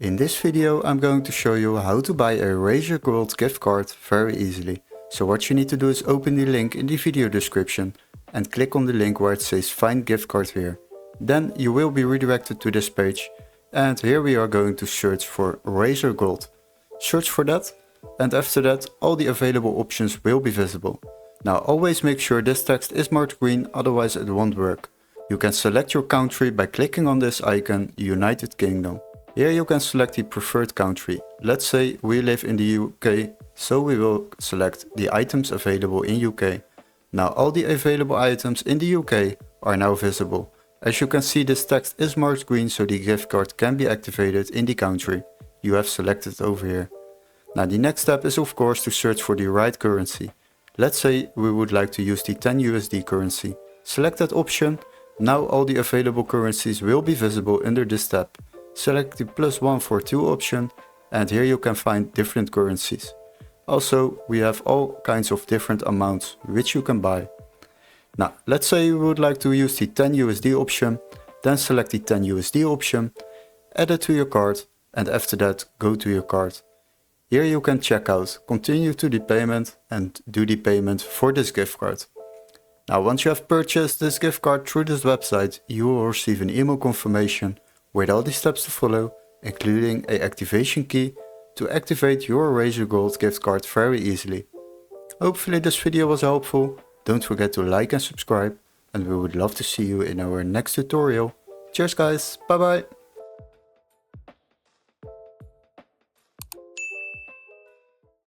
In this video I'm going to show you how to buy a Razer Gold gift card very easily. So what you need to do is open the link in the video description and click on the link where it says find gift card here. Then you will be redirected to this page and here we are going to search for Razer Gold. Search for that and after that all the available options will be visible. Now always make sure this text is marked green, otherwise it won't work. You can select your country by clicking on this icon, United Kingdom. Here you can select the preferred country. Let's say we live in the UK, so we will select the items available in UK. Now all the available items in the UK are now visible. As you can see, this text is marked green, so the gift card can be activated in the country you have selected over here. Now the next step is of course to search for the right currency. Let's say we would like to use the 10 USD currency. Select that option. Now all the available currencies will be visible under this tab. Select the +142 option and here you can find different currencies. Also we have all kinds of different amounts which you can buy. Now let's say you would like to use the 10 USD option, then select the 10 USD option, add it to your card and after that go to your card. Here you can check out, continue to the payment and do the payment for this gift card. Now once you have purchased this gift card through this website, you will receive an email confirmation with all the steps to follow, including an activation key to activate your Razer Gold gift card very easily. Hopefully this video was helpful. Don't forget to like and subscribe and we would love to see you in our next tutorial. Cheers guys, bye bye!